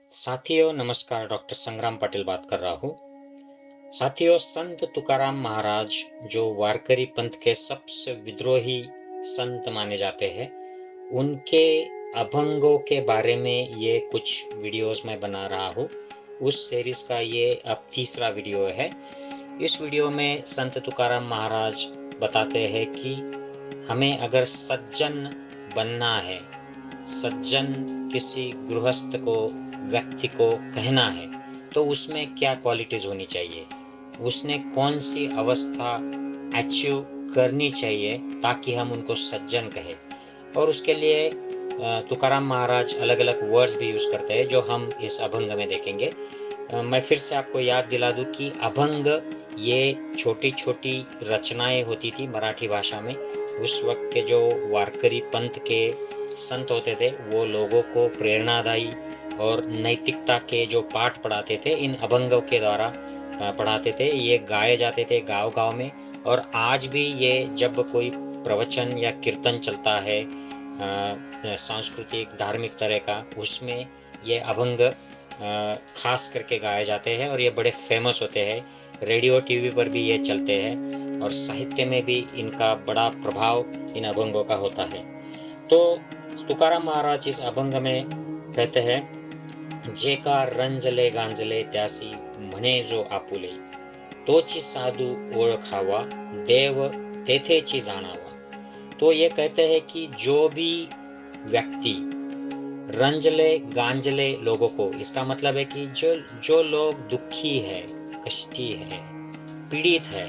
साथियों नमस्कार। डॉक्टर संग्राम पाटिल बात कर रहा हूँ। साथियों, संत तुकाराम महाराज जो वारकरी पंथ के सबसे विद्रोही संत माने जाते हैं, उनके अभंगों के बारे में ये कुछ वीडियोस मैं बना रहा हूँ। उस सीरीज का ये अब तीसरा वीडियो है। इस वीडियो में संत तुकाराम महाराज बताते हैं कि हमें अगर सज्जन बनना है, सज्जन किसी गृहस्थ को, व्यक्ति को कहना है, तो उसमें क्या क्वालिटीज होनी चाहिए, उसने कौन सी अवस्था अचीव करनी चाहिए ताकि हम उनको सज्जन कहें। और उसके लिए तुकाराम महाराज अलग अलग वर्ड्स भी यूज करते हैं जो हम इस अभंग में देखेंगे। मैं फिर से आपको याद दिला दूं कि अभंग ये छोटी छोटी रचनाएं होती थी मराठी भाषा में। उस वक्त के जो वारकरी पंथ के संत होते थे वो लोगों को प्रेरणादायी और नैतिकता के जो पाठ पढ़ाते थे, इन अभंगों के द्वारा पढ़ाते थे। ये गाए जाते थे गांव गांव में। और आज भी ये जब कोई प्रवचन या कीर्तन चलता है सांस्कृतिक धार्मिक तरह का, उसमें ये अभंग खास करके गाए जाते हैं और ये बड़े फेमस होते हैं। रेडियो टीवी पर भी ये चलते हैं और साहित्य में भी इनका बड़ा प्रभाव इन अभंगों का होता है। तो तुकाराम महाराज इस अभंग में कहते हैं, जेका रंजले गांजले त्यासी म्हणे जो आपुले, तोची साधू ओळखावा देव तेथेची जाणावा। तो ये कहते हैं कि जो भी व्यक्ति रंजले गांजले लोगों को, इसका मतलब है कि जो लोग दुखी है, कष्टी है, पीड़ित है,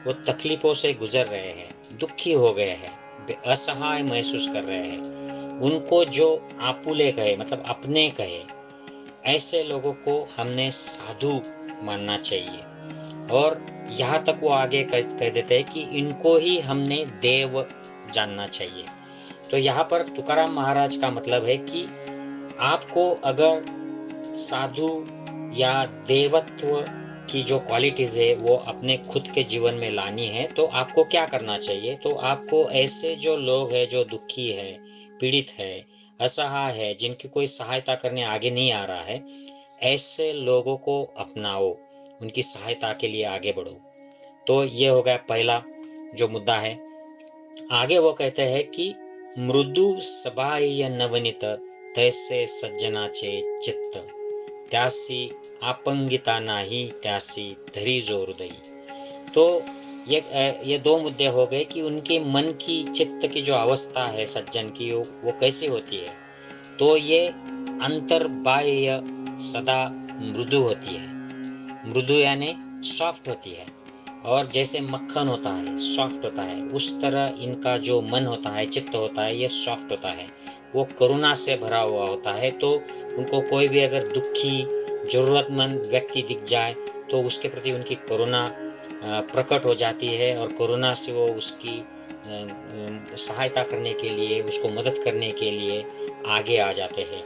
वो तकलीफों से गुजर रहे हैं, दुखी हो गए हैं, असहाय महसूस कर रहे हैं, उनको जो आपुले कहे मतलब अपने कहे, ऐसे लोगों को हमने साधु मानना चाहिए। और यहाँ तक वो आगे कह देते हैं कि इनको ही हमने देव जानना चाहिए। तो यहाँ पर तुकाराम महाराज का मतलब है कि आपको अगर साधु या देवत्व की जो क्वालिटीज है वो अपने खुद के जीवन में लानी है, तो आपको क्या करना चाहिए। तो आपको ऐसे जो लोग हैं जो दुखी है, पीड़ित है, असहाय है, जिनकी कोई सहायता करने आगे नहीं आ रहा है, ऐसे लोगों को अपनाओ, उनकी सहायता के लिए आगे बढ़ो। तो ये हो गया पहला जो मुद्दा है। आगे वो कहते हैं कि मृदु सबाह्य नवनीत तैसे सज्जनाचे चित्त, त्यासी आपंगिता नाही त्यासी धरी जो हृदय। तो ये दो मुद्दे हो गए कि उनके मन की, चित्त की जो अवस्था है सज्जन की, वो कैसी होती है। तो ये अंतर्बाह्य सदा मृदु होती है। मृदु यानी सॉफ्ट होती है, और जैसे मक्खन होता है, सॉफ्ट होता है, उस तरह इनका जो मन होता है, चित्त होता है, ये सॉफ्ट होता है, वो करुणा से भरा हुआ होता है। तो उनको कोई भी अगर दुखी जरूरतमंद व्यक्ति दिख जाए तो उसके प्रति उनकी करुणा प्रकट हो जाती है, और करुणा से वो उसकी सहायता करने के लिए, उसको मदद करने के लिए आगे आ जाते हैं।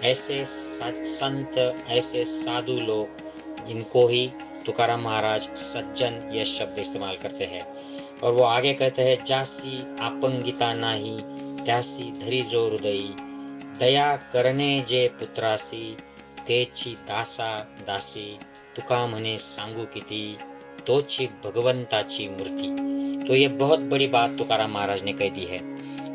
ऐसे संत, ऐसे साधु लोग, इनको ही तुकाराम महाराज सज्जन यह शब्द इस्तेमाल करते हैं। और वो आगे कहते हैं, जासी आपंगिता नाही त्यासी धरी जो हृदय, दया करणे जे पुत्रासी तेची दासा दासी, तुका म्हणे सांगू किती तोची भगवंताची मूर्ति। तो ये बहुत बड़ी बात तुकाराम महाराज ने कह दी है।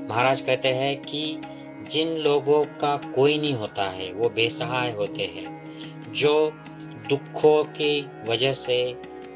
महाराज कहते हैं कि जिन लोगों का कोई नहीं होता है, वो बेसहाय होते हैं, जो दुखों की वजह से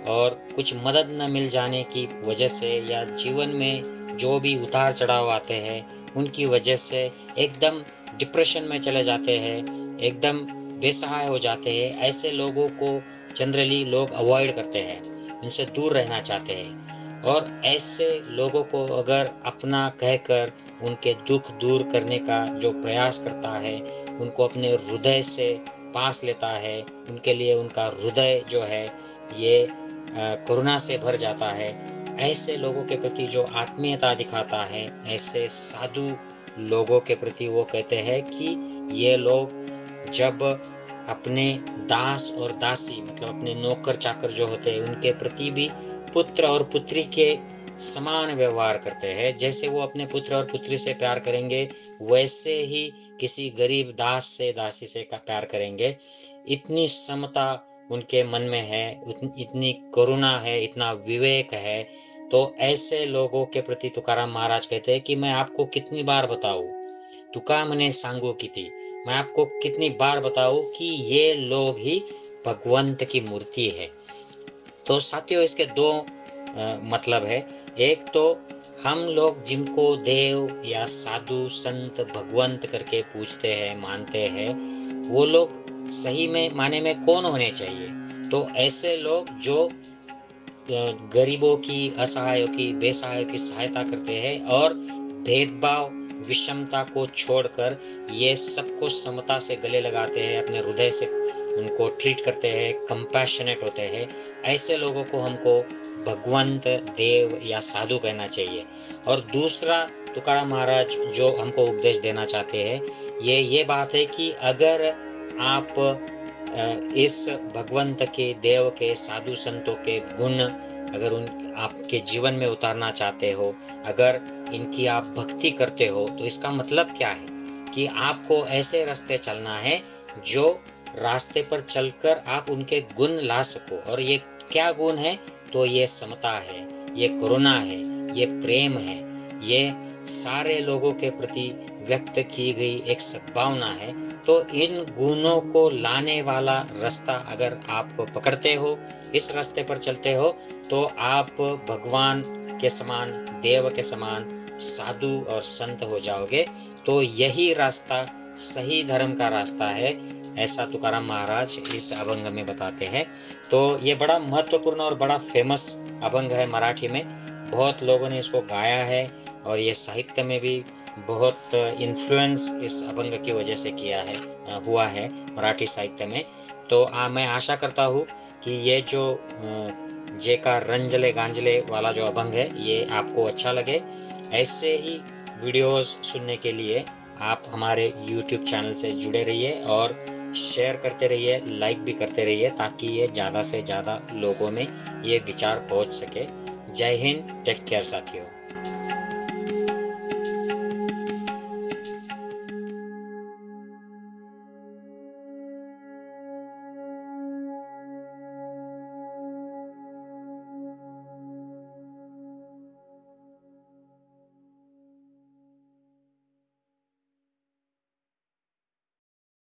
और कुछ मदद न मिल जाने की वजह से, या जीवन में जो भी उतार चढ़ाव आते हैं उनकी वजह से एकदम डिप्रेशन में चले जाते हैं, एकदम बेसहाय हो जाते हैं, ऐसे लोगों को जनरली लोग अवॉइड करते हैं, उनसे दूर रहना चाहते हैं। और ऐसे लोगों को अगर अपना कहकर उनके दुख दूर करने का जो प्रयास करता है, उनको अपने हृदय से पास लेता है, उनके लिए उनका हृदय जो है ये करुणा से भर जाता है, ऐसे लोगों के प्रति जो आत्मीयता दिखाता है, ऐसे साधु लोगों के प्रति वो कहते हैं कि ये लोग जब अपने दास और दासी मतलब अपने नौकर चाकर जो होते हैं उनके प्रति भी पुत्र और पुत्री के समान व्यवहार करते हैं। जैसे वो अपने पुत्र और पुत्री से प्यार करेंगे, वैसे ही किसी गरीब दास से, दासी से का प्यार करेंगे। इतनी समता उनके मन में है, इतनी करुणा है, इतना विवेक है। तो ऐसे लोगों के प्रति तुकाराम महाराज कहते हैं कि मैं आपको कितनी बार बताऊँ, तुका मने सांगू किती, मैं आपको कितनी बार बताऊँ कि ये लोग ही भगवंत की मूर्ति है। तो साथियों, इसके दो मतलब है। एक तो हम लोग जिनको देव या साधु संत भगवंत करके पूजते हैं, मानते हैं, वो लोग सही में माने में कौन होने चाहिए? तो ऐसे लोग जो गरीबों की, असहायों की, बेसहायों की सहायता करते हैं और भेदभाव, विषमता को छोड़कर ये सबको समता से गले लगाते हैं, अपने हृदय से उनको ट्रीट करते हैं, कंपैशनेट होते हैं। ऐसे लोगों को हमको भगवंत, देव या साधु कहना चाहिए। और दूसरा तुकाराम महाराज जो हमको उपदेश देना चाहते हैं, ये बात है कि अगर आप इस भगवंत के, देव के, साधु संतों के गुण अगर उन आपके जीवन में उतारना चाहते हो, अगर इनकी आप भक्ति करते हो, तो इसका मतलब क्या है कि आपको ऐसे रास्ते चलना है जो रास्ते पर चलकर आप उनके गुण ला सको। और ये क्या गुण है? तो ये समता है, ये करुणा है, ये प्रेम है, ये सारे लोगों के प्रति व्यक्त की गई एक सद्भावना है। तो इन गुणों को लाने वाला रास्ता अगर आप पकड़ते हो, इस रास्ते पर चलते हो, तो आप भगवान के समान, देव के समान साधु और संत हो जाओगे। तो यही रास्ता सही धर्म का रास्ता है, ऐसा तुकाराम महाराज इस अभंग में बताते हैं। तो ये बड़ा महत्वपूर्ण और बड़ा फेमस अभंग है मराठी में। बहुत लोगों ने इसको गाया है और ये साहित्य में भी बहुत इन्फ्लुएंस इस अभंग की वजह से हुआ है मराठी साहित्य में। तो मैं आशा करता हूँ कि ये जो जे का रंजले गांजले वाला जो अभंग है, ये आपको अच्छा लगे। ऐसे ही वीडियोस सुनने के लिए आप हमारे YouTube चैनल से जुड़े रहिए और शेयर करते रहिए, लाइक भी करते रहिए, ताकि ये ज़्यादा से ज़्यादा लोगों में ये विचार पहुंच सके। जय हिंद, टेक केयर साथियों।